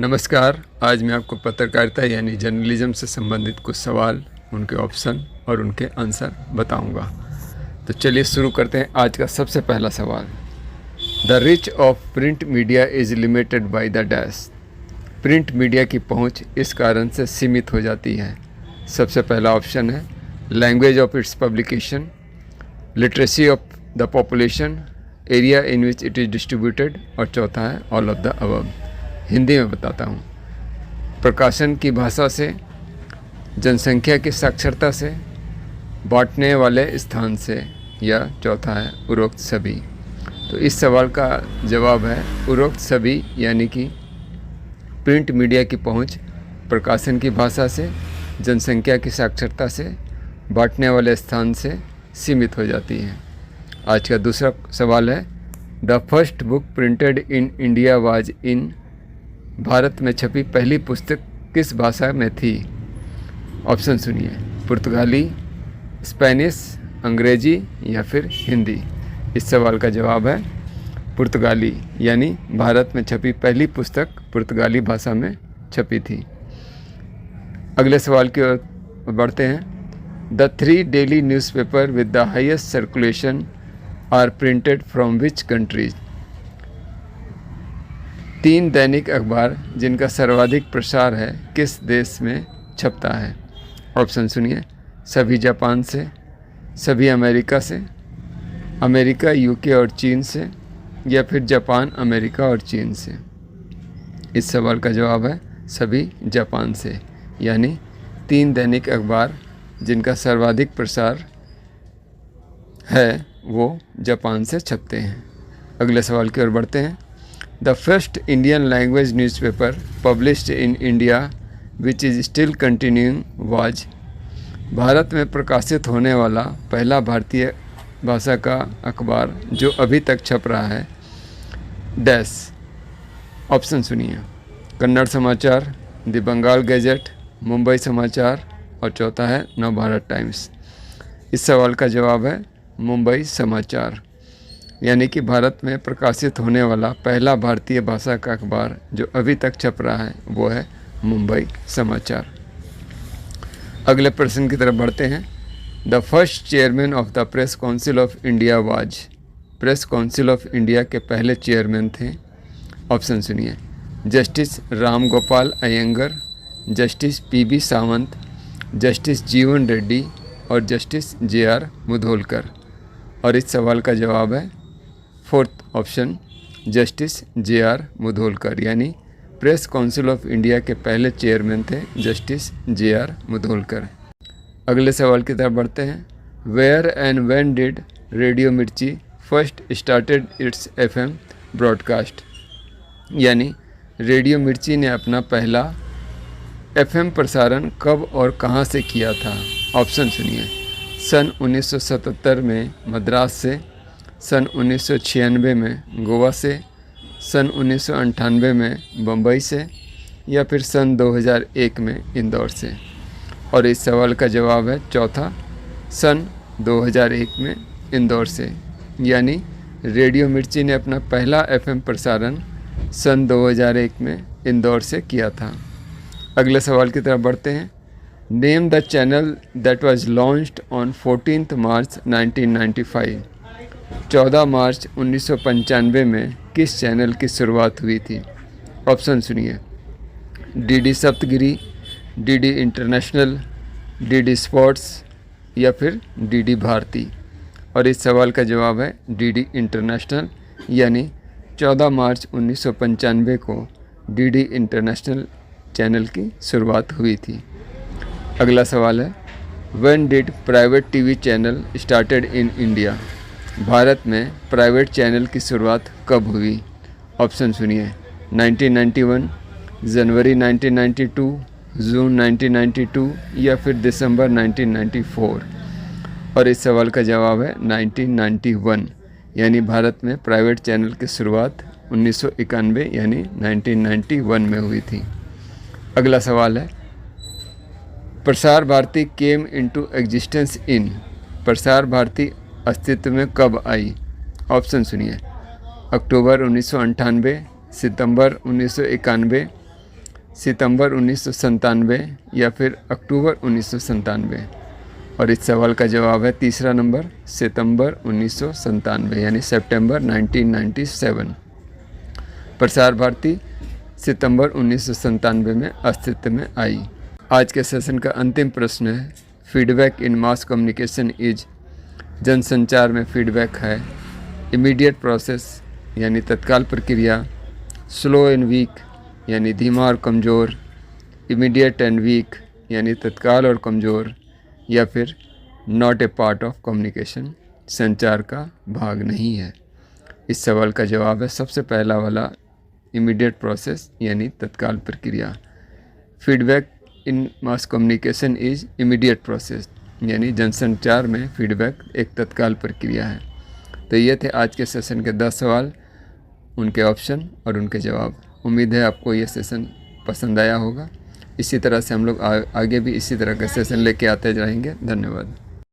नमस्कार। आज मैं आपको पत्रकारिता यानी जर्नलिज्म से संबंधित कुछ सवाल, उनके ऑप्शन और उनके आंसर बताऊंगा। तो चलिए शुरू करते हैं। आज का सबसे पहला सवाल, the reach of print media is limited by the dash. Print media की पहुंच इस कारण से सीमित हो जाती है। सबसे पहला ऑप्शन है language of its publication, literacy of the population, area in which it is distributed, और चौथा है all of the above. Hindi में बताता हूँ। प्रकाशन की भाषा से, जनसंख्या की साक्षरता से, बांटने वाले स्थान से, या चौथा है उपरोक्त सभी। तो इस सवाल का जवाब है उपरोक्त सभी, यानी कि प्रिंट मीडिया की पहुँच प्रकाशन की भाषा से, जनसंख्या की साक्षरता से, बांटने वाले स्थान से सीमित हो जाती है। आज का दूसरा सवाल है the first book printed in India was in. Bharat में छपी पहली पुस्तक किस भाषा में थी? ऑप्शन सुनिए, पुर्तगाली, स्पेनिश, अंग्रेजी या फिर हिंदी। इस सवाल का जवाब है पुर्तगाली, यानी भारत में छपी पहली पुस्तक पुर्तगाली भाषा में छपी थी। अगले सवाल की ओर बढ़ते हैं। The 3 daily newspaper with the highest circulation are printed from which countries. 3 दैनिक अखबार जिनका सर्वाधिक प्रसार है किस देश में छपता है? ऑप्शन सुनिए, सभी जापान से, सभी अमेरिका से, अमेरिका, यूके और चीन से, या फिर जापान, अमेरिका और चीन से। इस सवाल का जवाब है सभी जापान से, यानी 3 दैनिक अखबार जिनका सर्वाधिक प्रसार है वो जापान से छपते हैं। अगले सवाल की ओर बढ़ते हैं। The first Indian language newspaper published in India which is still continuing was. Bharat में प्रकाशित होने वाला पहला भारतीय भाषा का अखबार जो अभी तक छप रहा है डैश। ऑप्शन सुनिए, कन्नड़ समाचार, द बंगाल गैजेट, मुंबई समाचार, और चौथा है नवभारत टाइम्स। इस सवाल का जवाब है मुंबई समाचार, यानी कि भारत में प्रकाशित होने वाला पहला भारतीय भाषा का अखबार जो अभी तक छप रहा है वो है मुंबई समाचार। अगले प्रश्न की तरफ बढ़ते हैं। The first chairman of the Press Council of India was. Press Council of India के पहले चेयरमैन थे। ऑप्शन सुनिए, justice Ram Gopal Ayyangar, justice P B Sawant, justice Jeevan Reddy और जस्टिस जेआर मुधोलकर। और इस सवाल का जवाब है fourth option, justice J R Mudholkar, यानी प्रेस काउंसिल ऑफ इंडिया के पहले चेयरमैन थे जस्टिस जेआर मुधोलकर। अगले सवाल की तरफ बढ़ते हैं। Where and when did radio Mirchi first started its FM broadcast. यानी रेडियो मिर्ची ने अपना पहला एफएम प्रसारण कब और कहां से किया था? ऑप्शन सुनिए, सन 1977 में मद्रास से, सन 1996 में गोवा से, सन 1998 में बम्बई से, या फिर सन 2001 में इंदौर से। और इस सवाल का जवाब है चौथा, सन 2001 में इंदौर से, यानी रेडियो मिर्ची ने अपना पहला एफएम प्रसारण सन 2001 में इंदौर से किया था। अगले सवाल की तरफ बढ़ते हैं। Name the channel that was launched on 14 मार्च 1995। 14 मार्च 1995 में किस चैनल की शुरुआत हुई थी? ऑप्शन सुनिए, DD Saptagiri, DD international, DD sports, या फिर डीडी भारती। और इस सवाल का जवाब है डीडी इंटरनेशनल, यानी 14 मार्च 1995 को डीडी इंटरनेशनल चैनल की शुरुआत हुई थी। अगला सवाल है, when did private TV channel started in India. Bharat में प्राइवेट चैनल की शुरुआत कब हुई? ऑप्शन सुनिए, 1991, जनवरी 1992, जून 1992, या फिर दिसंबर 1994। और इस सवाल का जवाब है 1991, यानी भारत में प्राइवेट चैनल की शुरुआत 1991 यानी 1991 में हुई थी। अगला सवाल है, Prasar Bharati came into existence in. Prasar Bharati अस्तित्व में कब आई? ऑप्शन सुनिए, अक्टूबर 1998, सितंबर 1991, सितंबर 1997 या फिर अक्टूबर 1997? और इस सवाल का जवाब है तीसरा नंबर, सितंबर 1997 यानी सितंबर 1997। प्रसार भारती सितंबर 1997 में अस्तित्व में आई। आज के सेशन का अंतिम प्रश्न है, feedback in mass communication is, जनसंचार में फीडबैक है इमीडिएट प्रोसेस यानी तत्काल प्रक्रिया, स्लो एंड वीक यानी धीमा और कमज़ोर, इमीडिएट एंड वीक यानी तत्काल और कमज़ोर, या फिर not a part of communication, संचार का भाग नहीं है। इस सवाल का जवाब है सबसे पहला वाला, इमीडिएट प्रोसेस यानी तत्काल प्रक्रिया। Feedback in mass communication is immediate process यानी जनसंचार में फीडबैक एक तत्काल प्रक्रिया है। तो ये थे आज के सेशन के 10 सवाल, उनके ऑप्शन और उनके जवाब। उम्मीद है आपको ये सेशन पसंद आया होगा। इसी तरह से हम लोग आगे भी इसी तरह के सेशन लेके आते रहेंगे। धन्यवाद।